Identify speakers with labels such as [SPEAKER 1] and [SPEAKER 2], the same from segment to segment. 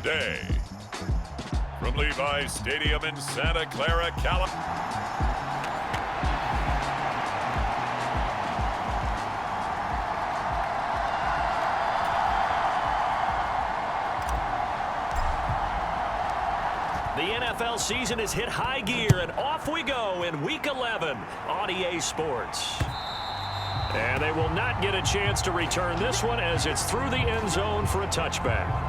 [SPEAKER 1] today. From Levi's Stadium in Santa Clara, California.
[SPEAKER 2] The NFL season has hit high gear, and off we go in Week 11 on EA Sports. And they will not get a chance to return this one as it's through the end zone for a touchback.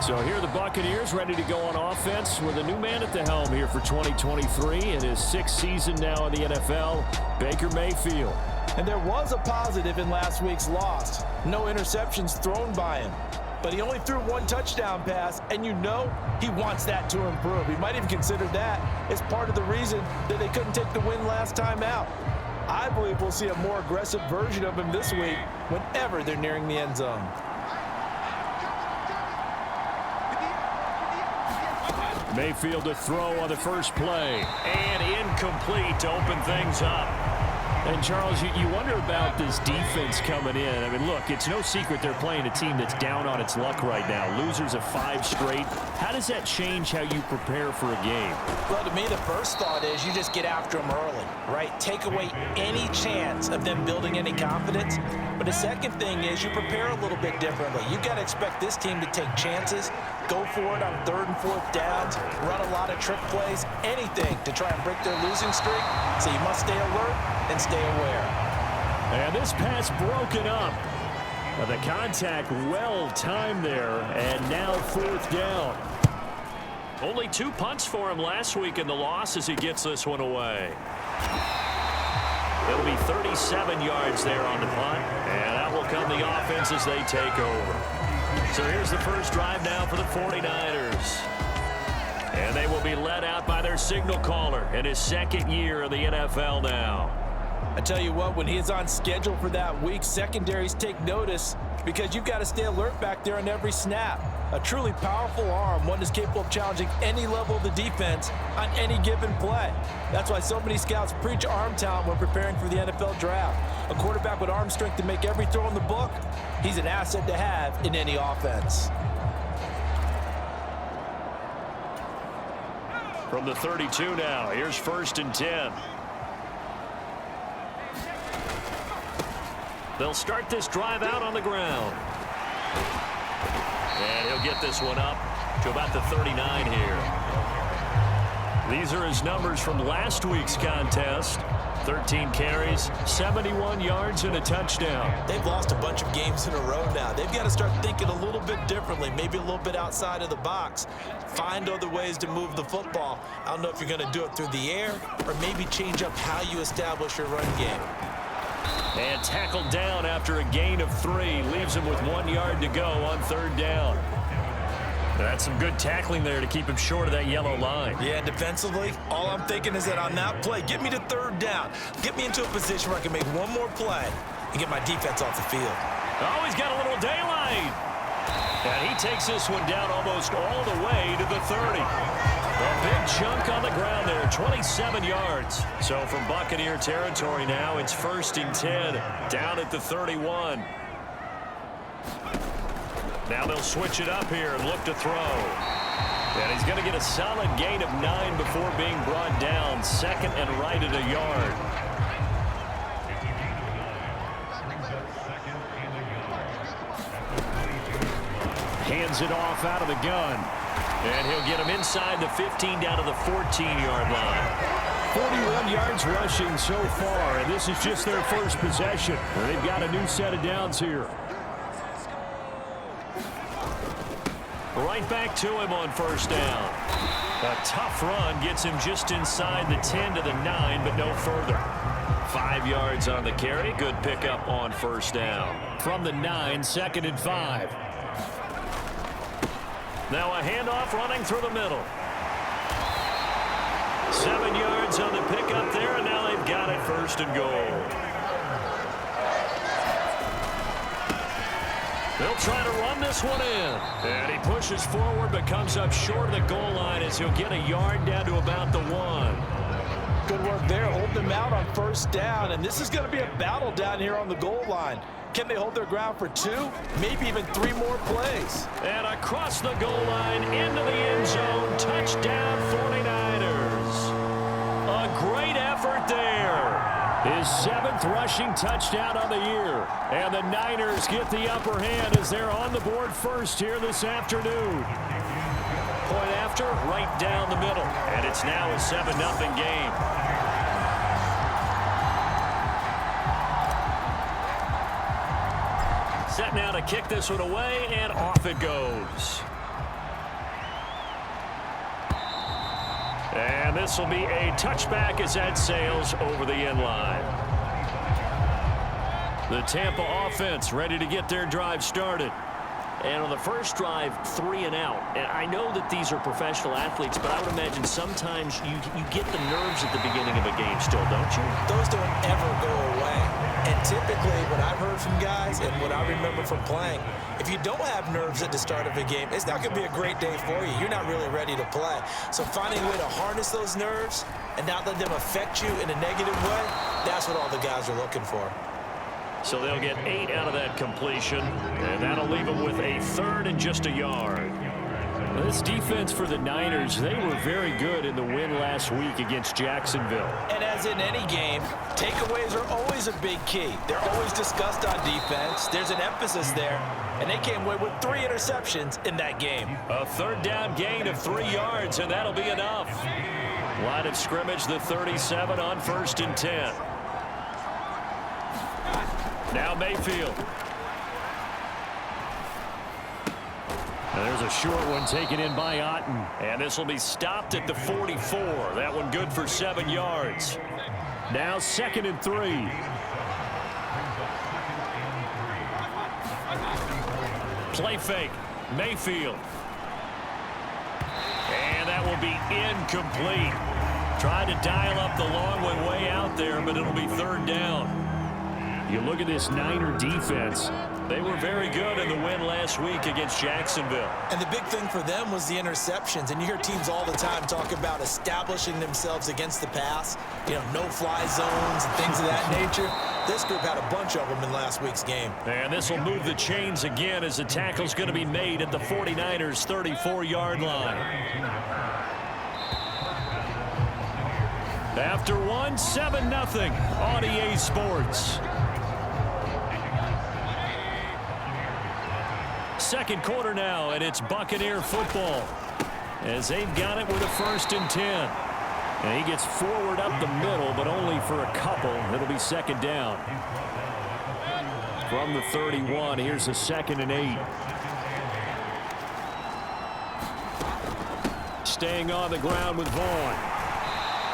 [SPEAKER 2] So here are the Buccaneers ready to go on offense with a new man at the helm here for 2023 in his 6th season now in the NFL, Baker Mayfield.
[SPEAKER 3] And there was a positive in last week's loss. No interceptions thrown by him. But he only threw one touchdown pass, and you know he wants that to improve. He might even consider that as part of the reason that they couldn't take the win last time out. I believe we'll see a more aggressive version of him this week whenever they're nearing the end zone.
[SPEAKER 2] Mayfield to throw on the first play, and incomplete to open things up. And, Charles, you wonder about this defense coming in. I mean, look, it's no secret they're playing a team that's down on its luck right now. Losers of 5 straight. How does that change how you prepare for a game?
[SPEAKER 3] Well, to me, the first thought is you just get after them early, right? Take away any chance of them building any confidence. But the second thing is you prepare a little bit differently. You got to expect this team to take chances, go for it on 3rd and 4th downs, run a lot of trick plays, anything to try and break their losing streak. So you must stay alert and stay aware.
[SPEAKER 2] And this pass broken up. The contact well timed there, and now 4th down. Only 2 punts for him last week in the loss as he gets this one away. It'll be 37 yards there on the punt, and that will come the offense as they take over. So here's the first drive now for the 49ers. And they will be led out by their signal caller in his 2nd year of the NFL now.
[SPEAKER 3] I tell you what, when he's on schedule for that week, secondaries take notice because you've got to stay alert back there on every snap. A truly powerful arm, one that's capable of challenging any level of the defense on any given play. That's why so many scouts preach arm talent when preparing for the NFL draft. A quarterback with arm strength to make every throw in the book, he's an asset to have in any offense.
[SPEAKER 2] From the 32 now, here's 1st and 10. They'll start this drive out on the ground. And he'll get this one up to about the 39 here. These are his numbers from last week's contest. 13 carries, 71 yards, and a touchdown.
[SPEAKER 3] They've lost a bunch of games in a row now. They've got to start thinking a little bit differently, maybe a little bit outside of the box. Find other ways to move the football. I don't know if you're going to do it through the air or maybe change up how you establish your run game.
[SPEAKER 2] And tackled down after a gain of 3. Leaves him with 1 yard to go on 3rd down. That's some good tackling there to keep him short of that yellow line.
[SPEAKER 3] Yeah, defensively, all I'm thinking is that on that play, get me to 3rd down. Get me into a position where I can make one more play and get my defense off the field.
[SPEAKER 2] Oh, he's got a little daylight. And he takes this one down almost all the way to the 30. A big chunk on the ground there, 27 yards. So from Buccaneer territory now, it's 1st and 10, down at the 31. Now they'll switch it up here and look to throw. And he's going to get a solid gain of 9 before being brought down, 2nd and right at a yard. Hands it off out of the gun. And he'll get him inside the 15 down to the 14-yard line. 41 yards rushing so far, and this is just their first possession. They've got a new set of downs here. Right back to him on 1st down. A tough run gets him just inside the 10 to the 9, but no further. 5 yards on the carry. Good pickup on 1st down. From the 9, 2nd and 5. Now a handoff running through the middle. 7 yards on the pickup there, and now they've got it 1st and goal. They'll try to run this one in. And he pushes forward but comes up short of the goal line as he'll get a yard down to about the 1.
[SPEAKER 3] Good work there, holding them out on first down, and this is going to be a battle down here on the goal line. Can they hold their ground for 2, maybe even 3 more plays?
[SPEAKER 2] And across the goal line, into the end zone, touchdown 49ers. A great effort there. His 7th rushing touchdown on the year. And the Niners get the upper hand as they're on the board first here this afternoon. Point after, right down the middle. And it's now a 7-0 game. Set now to kick this one away, and off it goes. And this will be a touchback as that sails over the end line. The Tampa offense ready to get their drive started. And on the first drive, 3 and out. And I know that these are professional athletes, but I would imagine sometimes you get the nerves at the beginning of a game still, don't you?
[SPEAKER 3] Those don't ever go away. And typically, what I've heard from guys and what I remember from playing, if you don't have nerves at the start of a game, it's not going to be a great day for you. You're not really ready to play. So finding a way to harness those nerves and not let them affect you in a negative way, that's what all the guys are looking for.
[SPEAKER 2] So they'll get 8 out of that completion, and that'll leave them with a 3rd and just a yard. This defense for the Niners, they were very good in the win last week against Jacksonville.
[SPEAKER 3] And as in any game, takeaways are always a big key. They're always discussed on defense. There's an emphasis there, and they came away with 3 interceptions in that game.
[SPEAKER 2] A 3rd down gain of 3 yards, and that'll be enough. Line of scrimmage, the 37 on 1st and 10. Now Mayfield. And there's a short one taken in by Otten. And this will be stopped at the 44. That one good for 7 yards. Now 2nd and 3. Play fake. Mayfield. And that will be incomplete. Tried to dial up the long one way out there, but it'll be 3rd down. You look at this Niner defense. They were very good in the win last week against Jacksonville.
[SPEAKER 3] And the big thing for them was the interceptions. And you hear teams all the time talk about establishing themselves against the pass. You know, no-fly zones and things of that nature. This group had a bunch of them in last week's game.
[SPEAKER 2] And this will move the chains again as the tackle's going to be made at the 49ers' 34-yard line. After one, 7-0 on EA Sports. Second quarter now, and it's Buccaneer football as they've got it with a 1st and 10. And he gets forward up the middle, but only for a couple. It'll be 2nd down. From the 31, here's a 2nd and 8. Staying on the ground with Vaughn.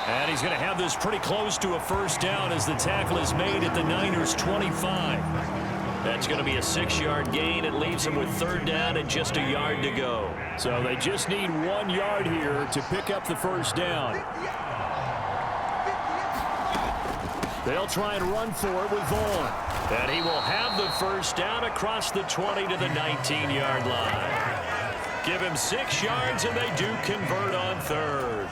[SPEAKER 2] And he's going to have this pretty close to a 1st down as the tackle is made at the Niners' 25. That's going to be a 6-yard gain. It leaves them with 3rd down and just a yard to go. So they just need 1 yard here to pick up the 1st down. They'll try and run for it with Vaughn. And he will have the 1st down across the 20 to the 19-yard line. Give him 6 yards, and they do convert on 3rd.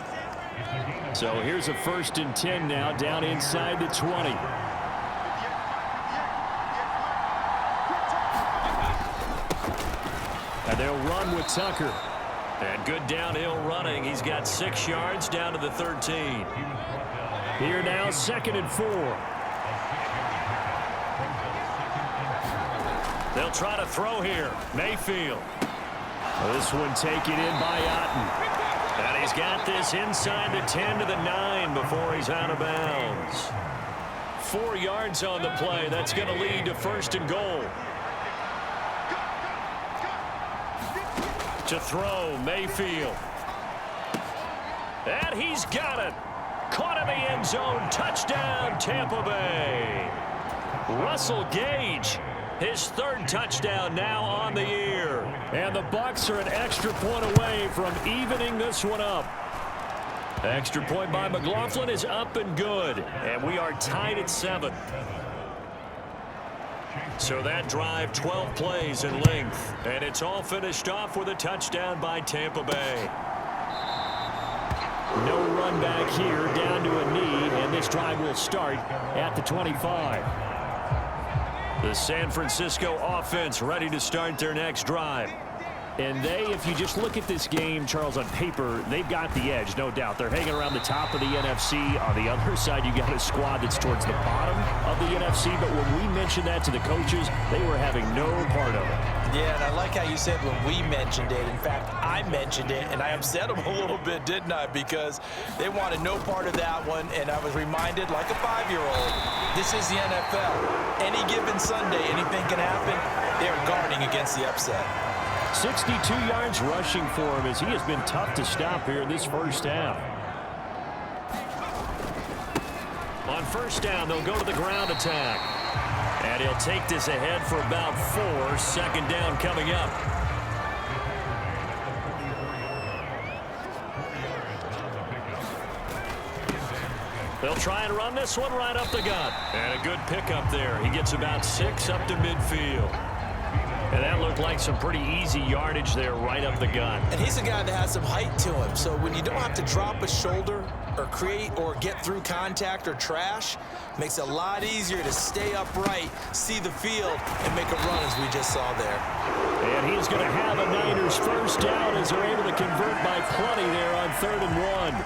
[SPEAKER 2] So here's a 1st and 10 now down inside the 20. And they'll run with Tucker. And good downhill running. He's got 6 yards down to the 13. Here now, 2nd and 4. They'll try to throw here. Mayfield. This one taken in by Otten. And he's got this inside the 10 to the 9 before he's out of bounds. 4 yards on the play. That's going to lead to 1st and goal. To throw, Mayfield. And he's got it. Caught in the end zone. Touchdown, Tampa Bay. Russell Gage, his 3rd touchdown now on the year. And the Bucs are an extra point away from evening this one up. Extra point by McLaughlin is up and good. And we are tied at 7. So that drive, 12 plays in length. And it's all finished off with a touchdown by Tampa Bay. No run back here, down to a knee, and this drive will start at the 25. The San Francisco offense ready to start their next drive. And if you just look at this game, Charles, on paper, they've got the edge, no doubt. They're hanging around the top of the NFC. On the other side, you got a squad that's towards the bottom of the NFC. But when we mentioned that to the coaches, they were having no part of it.
[SPEAKER 3] Yeah, and I like how you said when we mentioned it. In fact, I mentioned it, and I upset them a little bit, didn't I? Because they wanted no part of that one, and I was reminded, like a 5-year-old, this is the NFL. Any given Sunday, anything can happen. They're guarding against the upset.
[SPEAKER 2] 62 yards rushing for him as he has been tough to stop here in this first half. On first down, they'll go to the ground attack. And he'll take this ahead for about 4. Second down coming up. They'll try and run this one right up the gut. And a good pickup there. He gets about 6 up to midfield. And that looked like some pretty easy yardage there right up the gut.
[SPEAKER 3] And he's a guy that has some height to him. So when you don't have to drop a shoulder or create or get through contact or trash, makes it a lot easier to stay upright, see the field, and make a run as we just saw there.
[SPEAKER 2] And he's going to have a Niners first down as they're able to convert by plenty there on 3rd and 1.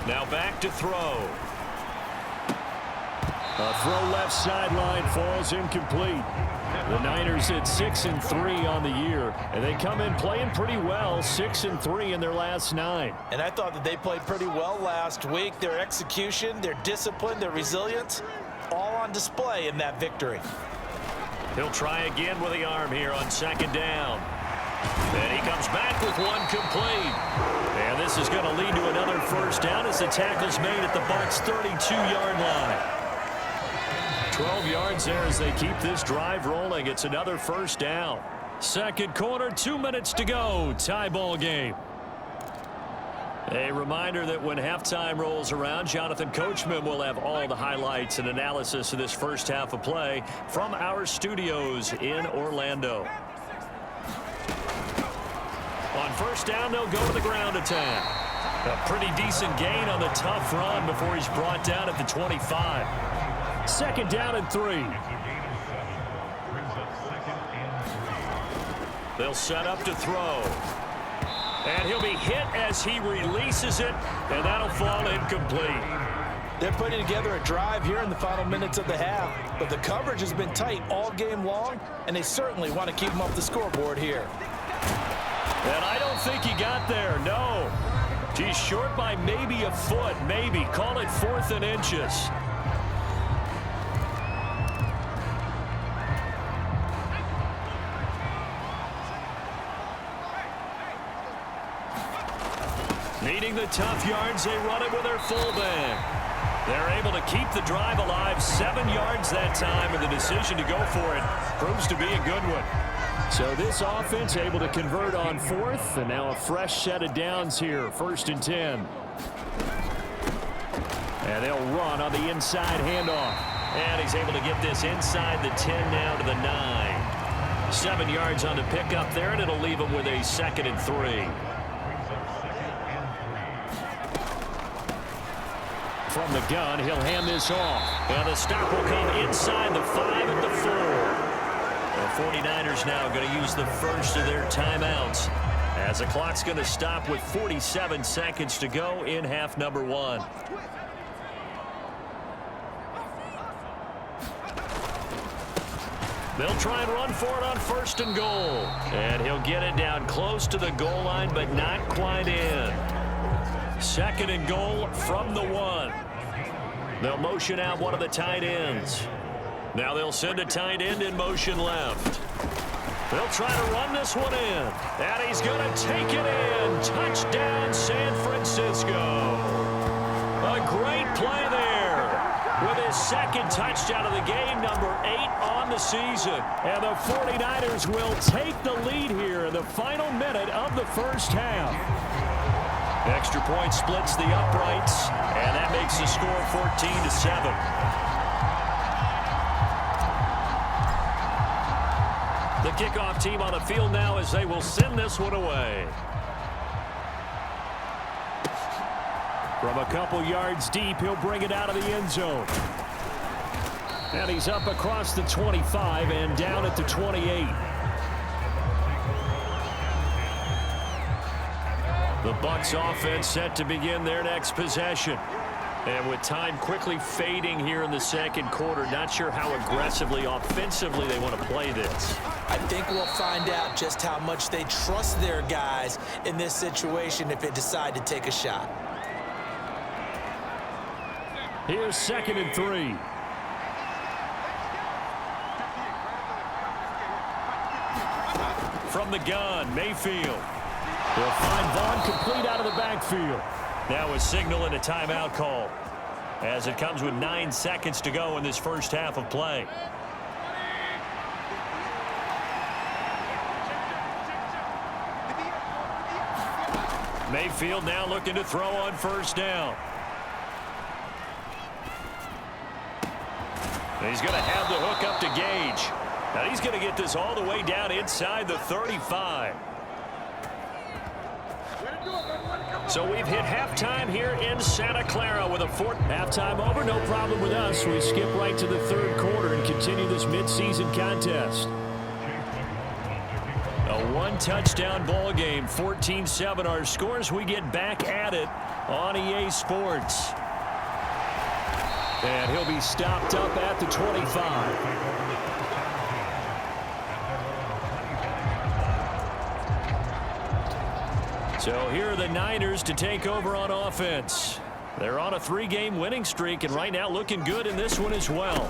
[SPEAKER 2] Now back to throw. A throw left sideline falls incomplete. The Niners at 6-3 on the year, and they come in playing pretty well, 6-3 in their last 9.
[SPEAKER 3] And I thought that they played pretty well last week. Their execution, their discipline, their resilience, all on display in that victory.
[SPEAKER 2] He'll try again with the arm here on 2nd down. And he comes back with one complete. And this is going to lead to another first down as the tackle's made at the Bucs' 32-yard line. 12 yards there as they keep this drive rolling. It's another first down. Second quarter, 2 minutes to go. Tie ball game. A reminder that when halftime rolls around, Jonathan Coachman will have all the highlights and analysis of this first half of play from our studios in Orlando. On first down, they'll go to the ground attack. A pretty decent gain on the tough run before he's brought down at the 25. 2nd down and 3. They'll set up to throw. And he'll be hit as he releases it, and that'll fall incomplete.
[SPEAKER 3] They're putting together a drive here in the final minutes of the half, but the coverage has been tight all game long, and they certainly want to keep them off the scoreboard here.
[SPEAKER 2] And I don't think he got there, no. He's short by maybe a foot, maybe. Call it 4th and inches. Needing the tough yards, they run it with their fullback. They're able to keep the drive alive, 7 yards that time, and the decision to go for it proves to be a good one. So this offense able to convert on 4th, and now a fresh set of downs here, 1st and 10. And they'll run on the inside handoff. And he's able to get this inside the 10 now to the 9. 7 yards on the pickup there, and it'll leave him with a 2nd and 3. From the gun, he'll hand this off. And the stop will come inside the 5 at the 4. The 49ers now going to use the first of their timeouts as the clock's going to stop with 47 seconds to go in half number 1. They'll try and run for it on 1st and goal. And he'll get it down close to the goal line, but not quite in. 2nd and goal from the 1. They'll motion out one of the tight ends. Now they'll send a tight end in motion left. They'll try to run this one in. And he's going to take it in. Touchdown, San Francisco. A great play there with his 2nd touchdown of the game, number 8 on the season. And the 49ers will take the lead here in the final minute of the first half. Extra point splits the uprights, and that makes the score 14-7. kickoff team on the field now as they will send this one away. From a couple yards deep, he'll bring it out of the end zone. And he's up across the 25 and down at the 28. The Bucs offense set to begin their next possession. And with time quickly fading here in the second quarter, not sure how aggressively, offensively they want to play this.
[SPEAKER 3] I think we'll find out just how much they trust their guys in this situation if they decide to take a shot.
[SPEAKER 2] Here's 2nd and 3. From the gun, Mayfield. They'll find Vaughn complete out of the backfield. Now a signal and a timeout call as it comes with 9 seconds to go in this first half of play. Mayfield now looking to throw on first down. And he's going to have the hook up to Gage. Now he's going to get this all the way down inside the 35. So we've hit halftime here in Santa Clara with a fourth. Halftime over, no problem with us. We skip right to the third quarter and continue this midseason contest. A one-touchdown ball game, 14-7 our scores. We get back at it on EA Sports. And he'll be stopped up at the 25. So here are the Niners to take over on offense. They're on a 3-game winning streak, and right now looking good in this one as well.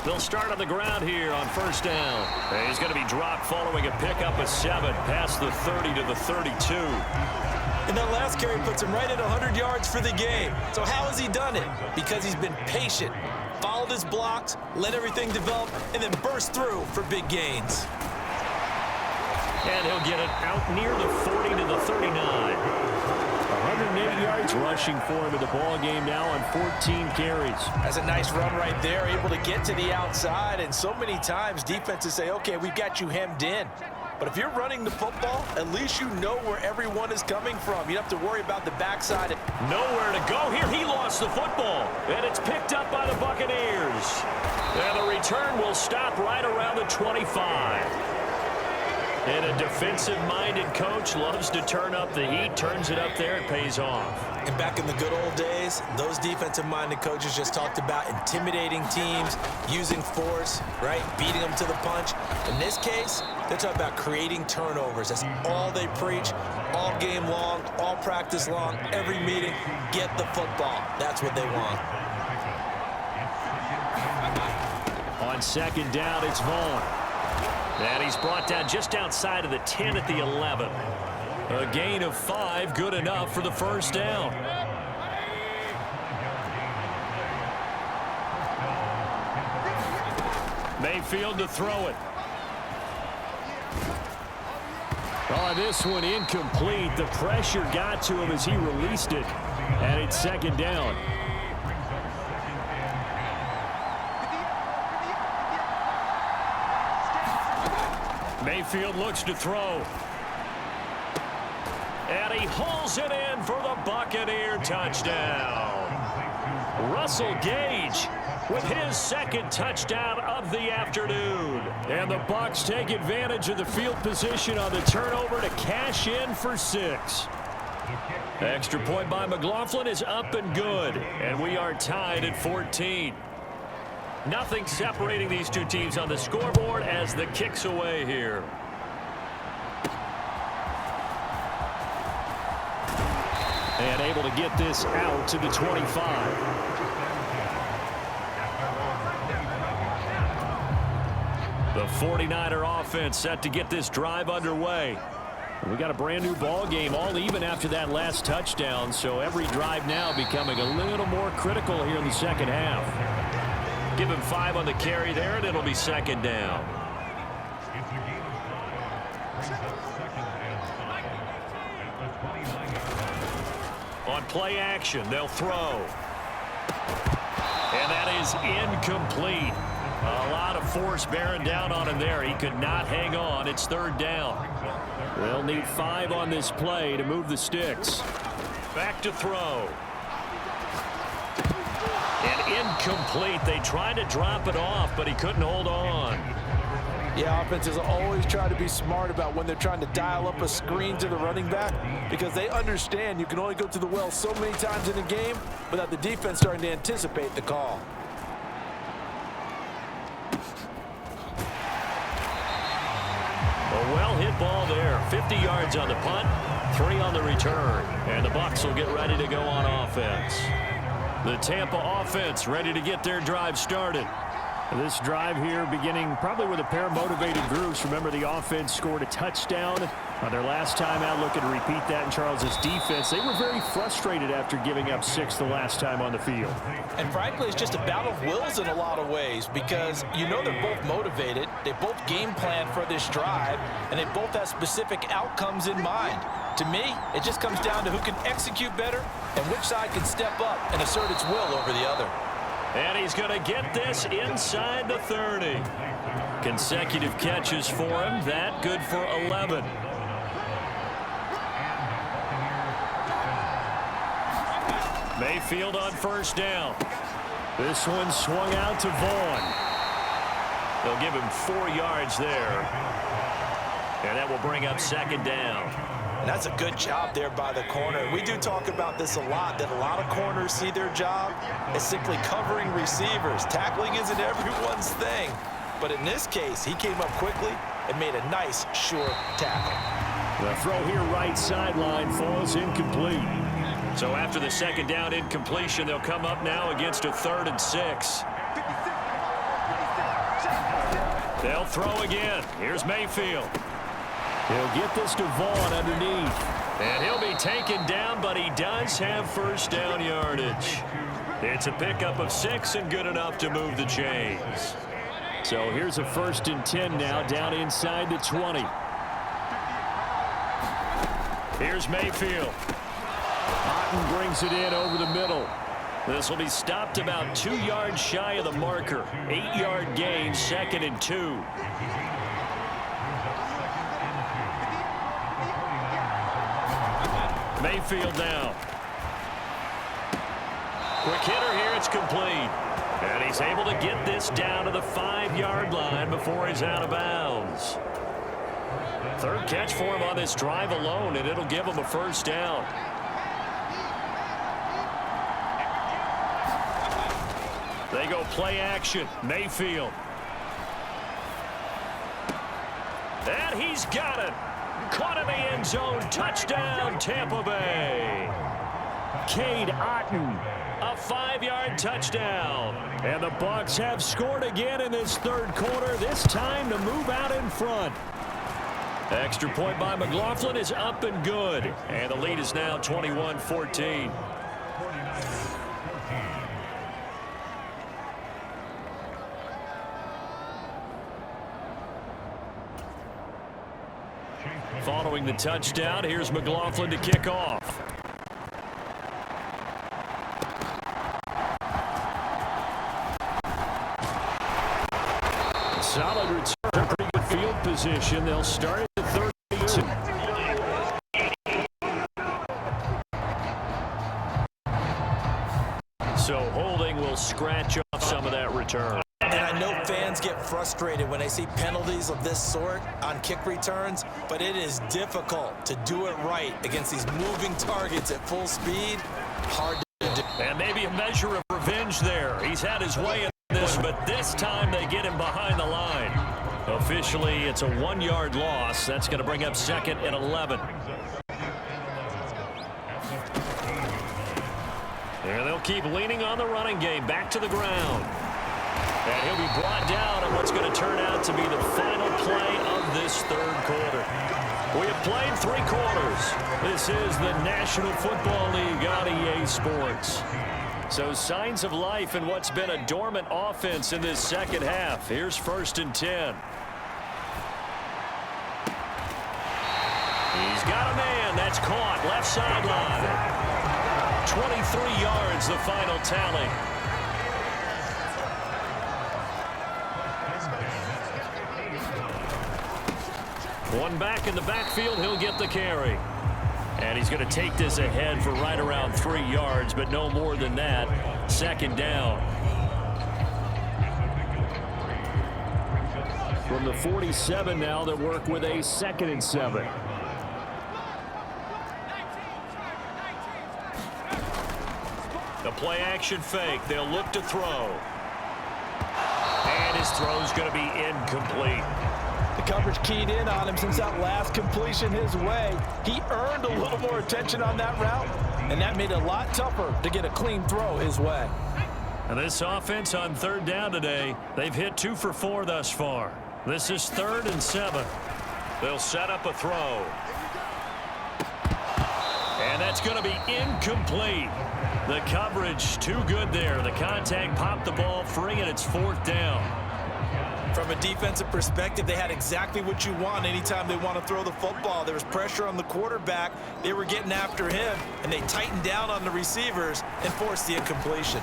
[SPEAKER 2] They'll start on the ground here on first down. And he's going to be dropped following a pickup of 7 past the 30 to the 32.
[SPEAKER 3] And that last carry puts him right at 100 yards for the game. So how has he done it? Because he's been patient, followed his blocks, let everything develop, and then burst through for big gains.
[SPEAKER 2] And he'll get it out near the 40 to the 39. 180 yards rushing for him in the ball game now on 14 carries.
[SPEAKER 3] That's a nice run right there, able to get to the outside. And so many times defenses say, okay, we've got you hemmed in. But if you're running the football, at least you know where everyone is coming from. You don't have to worry about the backside.
[SPEAKER 2] Nowhere to go here. He lost the football. And it's picked up by the Buccaneers. And the return will stop right around the 25. And a defensive-minded coach loves to turn up the heat, turns it up there, it pays off.
[SPEAKER 3] And back in the good old days, those defensive-minded coaches just talked about intimidating teams, using force, right, beating them to the punch. In this case, they're talking about creating turnovers. That's all they preach, all game long, all practice long, every meeting. Get the football. That's what they want.
[SPEAKER 2] On second down, it's Vaughn. And he's brought down just outside of the 10 at the 11. A gain of 5, good enough for the first down. Mayfield to throw it. Oh, this one incomplete. The pressure got to him as he released it. And it's second down. Mayfield looks to throw. And he hauls it in for the Buccaneer touchdown. Russell Gage with his second touchdown of the afternoon. And the Bucs take advantage of the field position on the turnover to cash in for 6. Extra point by McLaughlin is up and good. And we are tied at 14. Nothing separating these two teams on the scoreboard as the kick's away here. And able to get this out to the 25. The 49er offense set to get this drive underway. We got a brand new ball game, all even after that last touchdown, so every drive now becoming a little more critical here in the second half. Give him 5 on the carry there, and it'll be second down. On play action, they'll throw. And that is incomplete. A lot of force bearing down on him there. He could not hang on. It's third down. They'll need 5 on this play to move the sticks. Back to throw. And incomplete. They tried to drop it off, but he couldn't hold on.
[SPEAKER 3] Yeah, offenses always try to be smart about when they're trying to dial up a screen to the running back because they understand you can only go to the well so many times in a game without the defense starting to anticipate the call.
[SPEAKER 2] A well-hit ball there. 50 yards on the punt, 3 on the return. And the Bucs will get ready to go on offense. The Tampa offense ready to get their drive started. This drive here beginning probably with a pair of motivated groups. Remember, the offense scored a touchdown on their last time out, looking to repeat that in Charles's defense. They were very frustrated after giving up 6 the last time on the field.
[SPEAKER 3] And frankly, it's just a battle of wills in a lot of ways because you know they're both motivated. They both game plan for this drive, and they both have specific outcomes in mind. To me, it just comes down to who can execute better and which side can step up and assert its will over the other.
[SPEAKER 2] And he's going to get this inside the 30. Consecutive catches for him. That good for 11. Mayfield on first down. This one swung out to Vaughn. They'll give him 4 yards there. And that will bring up second down.
[SPEAKER 3] And that's a good job there by the corner. We do talk about this a lot, that a lot of corners see their job as simply covering receivers. Tackling isn't everyone's thing. But in this case, he came up quickly and made a nice, sure tackle.
[SPEAKER 2] The throw here right sideline falls incomplete. So after the second down incompletion, they'll come up now against a 3rd and 6. They'll throw again. Here's Mayfield. He'll get this to Vaughn underneath. And he'll be taken down, but he does have first down yardage. It's a pickup of 6 and good enough to move the chains. So here's a 1st and 10 now down inside the 20. Here's Mayfield. Otten brings it in over the middle. This will be stopped about 2 yards shy of the marker. 8-yard gain, 2nd and 2. Mayfield now. Quick hitter here, it's complete. And he's able to get this down to the 5-yard line before he's out of bounds. 3rd catch for him on this drive alone, and it'll give him a first down. They go play action. Mayfield. And he's got it. Caught in the end zone. Touchdown, Tampa Bay. Cade Otton. A 5-yard touchdown. And the Bucs have scored again in this 3rd quarter, this time to move out in front. Extra point by McLaughlin is up and good. And the lead is now 21-14. Following the touchdown, here's McLaughlin to kick off. Solid return, pretty good field position. They'll start at the 32. So holding will scratch off some of that return.
[SPEAKER 3] And I know fans get frustrated when they see penalties of this sort on kick returns, but it is difficult to do it right against these moving targets at full speed. Hard to do.
[SPEAKER 2] And maybe a measure of revenge there. He's had his way in this, but this time they get him behind the line. Officially, it's a 1-yard loss. That's going to bring up 2nd and 11. And they'll keep leaning on the running game. Back to the ground. And he'll be brought down on what's going to turn out to be the final play of this 3rd quarter. We have played 3 quarters. This is the National Football League on EA Sports. So signs of life in what's been a dormant offense in this second half. Here's 1st and 10. He's got a man. That's caught. Left sideline. 23 yards, the final tally. One back in the backfield, he'll get the carry. And he's going to take this ahead for right around 3 yards, but no more than that. Second down. From the 47 now, they work with a 2nd and 7. The play action fake. They'll look to throw. And his throw's going to be incomplete.
[SPEAKER 3] The coverage keyed in on him since that last completion his way. He earned a little more attention on that route, and that made it a lot tougher to get a clean throw his way.
[SPEAKER 2] And this offense on 3rd down today, they've hit 2 for 4 thus far. This is 3rd and 7. They'll set up a throw. And that's going to be incomplete. The coverage too good there. The contact popped the ball free, and it's 4th down.
[SPEAKER 3] From a defensive perspective, they had exactly what you want anytime they want to throw the football. There was pressure on the quarterback. They were getting after him, and they tightened down on the receivers and forced the incompletion.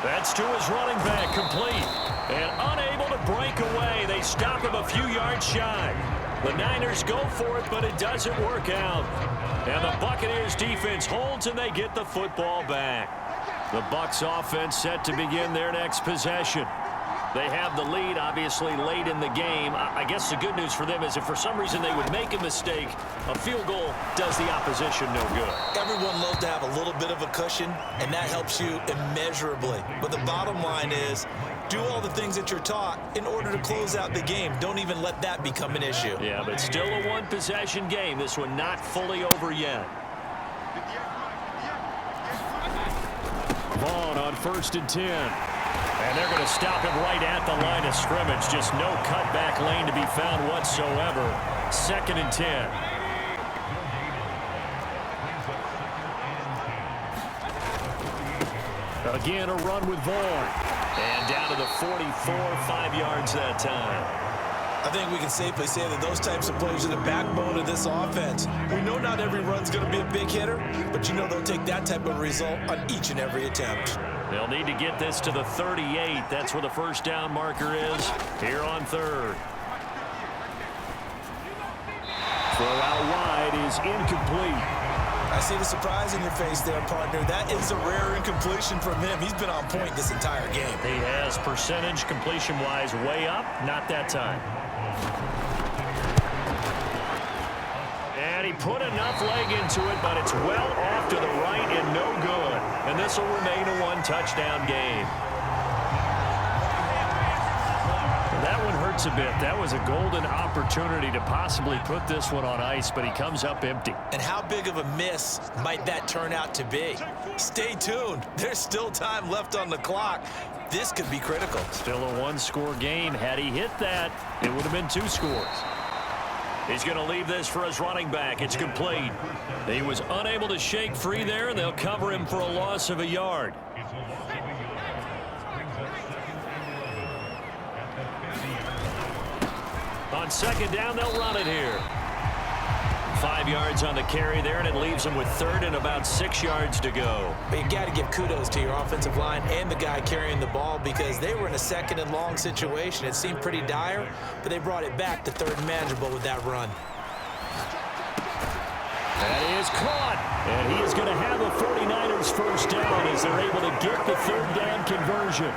[SPEAKER 2] That's to his running back, complete. And unable to break away. They stop him a few yards shy. The Niners go for it, but it doesn't work out. And the Buccaneers defense holds, and they get the football back. The Bucs offense set to begin their next possession. They have the lead, obviously, late in the game. I guess the good news for them is if for some reason they would make a mistake, a field goal does the opposition no good.
[SPEAKER 3] Everyone loves to have a little bit of a cushion, and that helps you immeasurably. But the bottom line is, do all the things that you're taught in order to close out the game. Don't even let that become an issue.
[SPEAKER 2] Yeah, but still a one-possession game. This one not fully over yet. Vaughn on 1st and 10. And they're going to stop him right at the line of scrimmage. Just no cutback lane to be found whatsoever. 2nd and 10. Again, a run with Vaughn. And down to the 44, 5 yards that time.
[SPEAKER 3] I think we can safely say that those types of plays are the backbone of this offense. We know not every run's going to be a big hitter, but you know they'll take that type of result on each and every attempt.
[SPEAKER 2] They'll need to get this to the 38. That's where the 1st down marker is here on 3rd. Throw out wide is incomplete.
[SPEAKER 3] I see the surprise in your face there, partner. That is a rare incompletion from him. He's been on point this entire game.
[SPEAKER 2] He has percentage completion-wise way up. Not that time. And he put enough leg into it, but it's well off to the right and no good. And this will remain a 1-touchdown game. That one hurts a bit. That was a golden opportunity to possibly put this one on ice, but he comes up empty.
[SPEAKER 3] And how big of a miss might that turn out to be? Stay tuned. There's still time left on the clock. This could be critical.
[SPEAKER 2] Still a 1-score game. Had he hit that, it would have been 2 scores. He's going to leave this for his running back. It's complete. He was unable to shake free there, and they'll cover him for a loss of a yard. On 2nd down, they'll run it here. 5 yards on the carry there, and it leaves them with 3rd and about 6 yards to go.
[SPEAKER 3] But you got to give kudos to your offensive line and the guy carrying the ball because they were in a 2nd and long situation. It seemed pretty dire, but they brought it back to 3rd and manageable with that run.
[SPEAKER 2] That is caught, and he is going to have a 49ers 1st down as they're able to get the 3rd down conversion.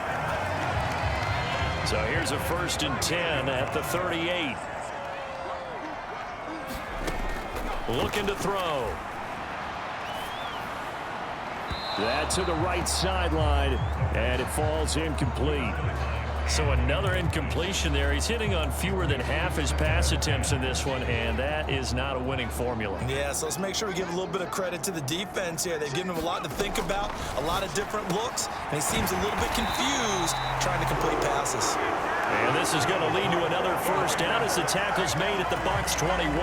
[SPEAKER 2] So here's a 1st and 10 at the 38. Looking to throw. That's to the right sideline, and it falls incomplete. So another incompletion there. He's hitting on fewer than half his pass attempts in this one, and that is not a winning formula.
[SPEAKER 3] Yeah, so let's make sure we give a little bit of credit to the defense here. They've given him a lot to think about, a lot of different looks, and he seems a little bit confused trying to complete passes.
[SPEAKER 2] And this is going to lead to another 1st down as the tackle's made at the Bucs 21.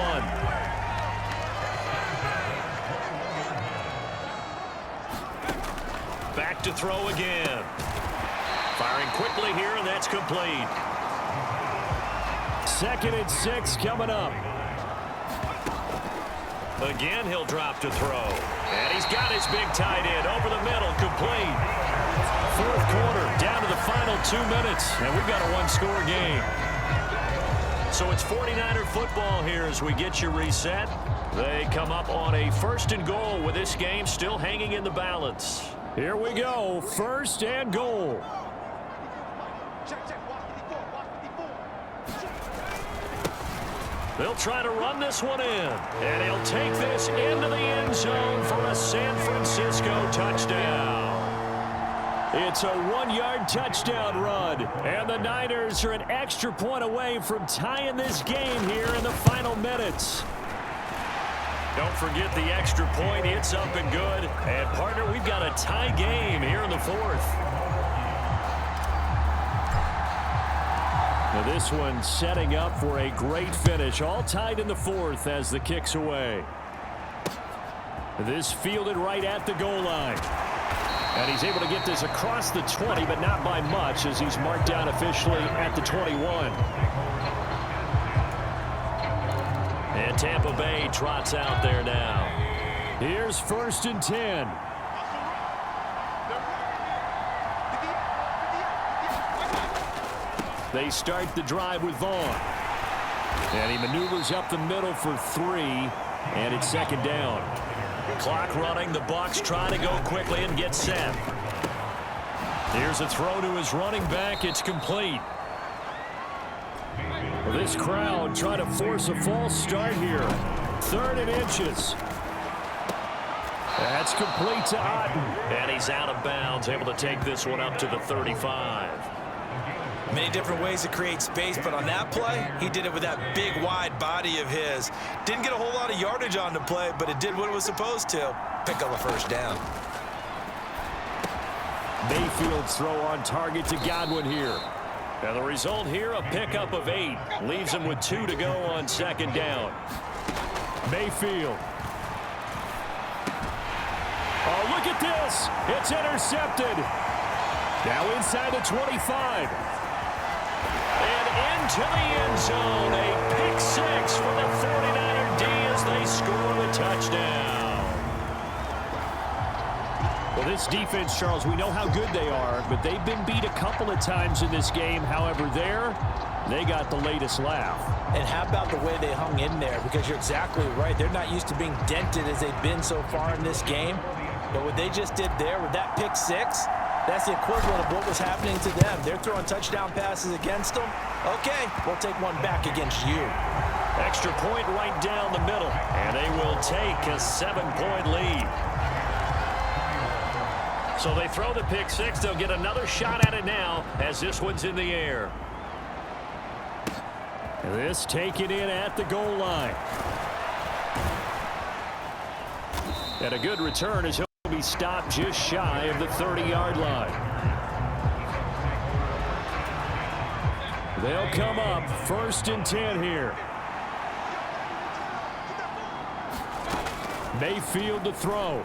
[SPEAKER 2] Back to throw again. Firing quickly here, and that's complete. 2nd and 6 coming up. Again, he'll drop to throw. And he's got his big tight end over the middle, complete. 4th quarter, down to the final 2 minutes, and we've got a 1-score game. So it's 49er football here as we get you reset. They come up on a 1st and goal with this game still hanging in the balance. Here we go, 1st and goal. They'll try to run this one in, and he'll take this into the end zone for a San Francisco touchdown. It's a 1-yard touchdown run, and the Niners are an extra point away from tying this game here in the final minutes. Don't forget the extra point. It's up and good. And, partner, we've got a tie game here in the 4th. Now this one setting up for a great finish. All tied in the 4th as the kick's away. This fielded right at the goal line. And he's able to get this across the 20, but not by much as he's marked down officially at the 21. And Tampa Bay trots out there now. Here's 1st and 10. They start the drive with Vaughn. And he maneuvers up the middle for 3, and it's 2nd down. Clock running. The Bucs trying to go quickly and get set. Here's a throw to his running back. It's complete. Well, this crowd trying to force a false start here. 3rd and inches. That's complete to Otten. And he's out of bounds, able to take this one up to the 35.
[SPEAKER 3] Many different ways to create space, but on that play, he did it with that big, wide body of his. Didn't get a whole lot of yardage on the play, but it did what it was supposed to. Pick up a 1st down.
[SPEAKER 2] Mayfield's throw on target to Godwin here. Now the result here, a pickup of 8. Leaves him with 2 to go on 2nd down. Mayfield. Oh, look at this. It's intercepted. Now inside the 25. And into the end zone. A pick 6 for the 49er D as they score the touchdown. Well, this defense, Charles, we know how good they are, but they've been beat a couple of times in this game. However, they got the latest laugh.
[SPEAKER 3] And how about the way they hung in there? Because you're exactly right. They're not used to being dented as they've been so far in this game. But what they just did there with that pick 6, that's the equivalent of what was happening to them. They're throwing touchdown passes against them. Okay, we'll take one back against you.
[SPEAKER 2] Extra point right down the middle, and they will take a 7-point lead. So they throw the pick 6. They'll get another shot at it now as this one's in the air. This taken in at the goal line. And a good return as he'll be stopped just shy of the 30-yard line. They'll come up 1st and 10 here. Mayfield to throw.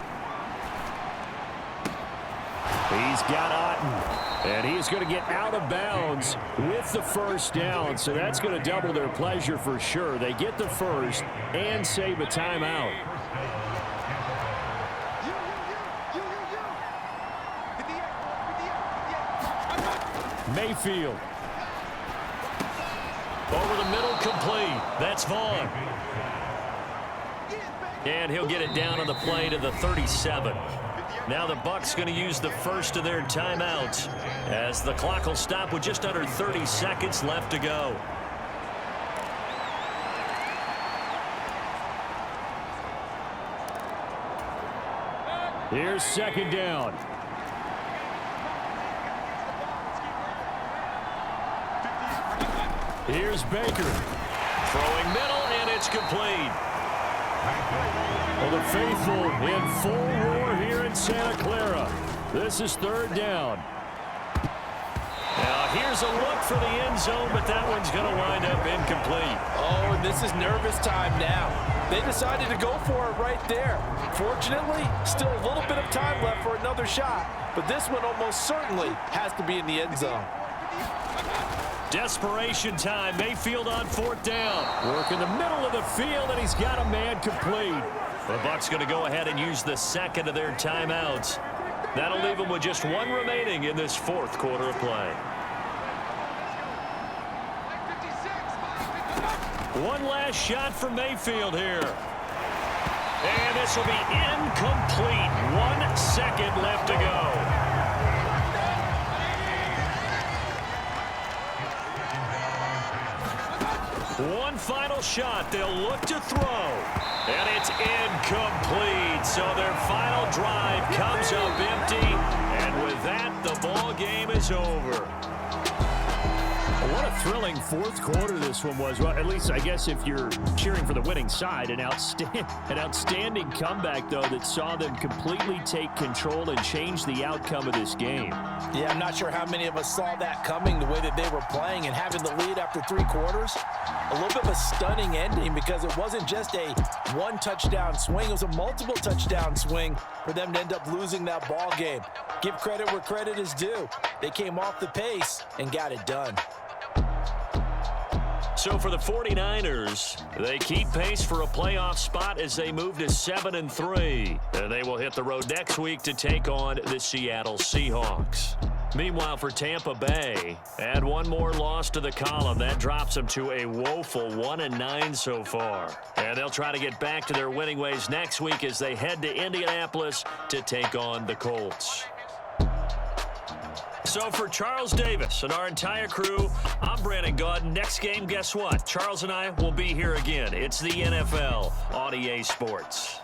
[SPEAKER 2] He's got Otten, and he's going to get out of bounds with the 1st down, so that's going to double their pleasure for sure. They get the 1st and save a timeout. Mayfield. Over the middle, complete. That's Vaughn. And he'll get it down on the play to the 37. Now the Bucs going to use the 1st of their timeouts as the clock will stop with just under 30 seconds left to go. Here's 2nd down. Here's Baker. Throwing middle, and it's complete. Well, the faithful in full roar here in Santa Clara. This is 3rd down. Now, here's a look for the end zone, but that one's going to wind up incomplete.
[SPEAKER 3] Oh, and this is nervous time now. They decided to go for it right there. Fortunately, still a little bit of time left for another shot, but this one almost certainly has to be in the end zone.
[SPEAKER 2] Desperation time. Mayfield on 4th down. Work in the middle of the field, and he's got a man complete. The Bucs going to go ahead and use the 2nd of their timeouts. That'll leave them with just 1 remaining in this 4th quarter of play. One last shot for Mayfield here. And this will be incomplete. 1 second left to go. One final shot. They'll look to throw. And it's incomplete. So their final drive comes up empty. And with that, the ball game is over. What a thrilling fourth quarter this one was. Well, at least I guess if you're cheering for the winning side, an outstanding comeback, though, that saw them completely take control and change the outcome of this game.
[SPEAKER 3] Yeah, I'm not sure how many of us saw that coming, the way that they were playing and having the lead after 3 quarters. A little bit of a stunning ending because it wasn't just a one-touchdown swing. It was a multiple touchdown swing for them to end up losing that ball game. Give credit where credit is due. They came off the pace and got it done.
[SPEAKER 2] So for the 49ers, they keep pace for a playoff spot as they move to 7-3. And they will hit the road next week to take on the Seattle Seahawks. Meanwhile, for Tampa Bay, add one more loss to the column. That drops them to a woeful 1-9 so far. And they'll try to get back to their winning ways next week as they head to Indianapolis to take on the Colts. So for Charles Davis and our entire crew, I'm Brandon Gaudin. Next game, guess what? Charles and I will be here again. It's the NFL on EA Sports.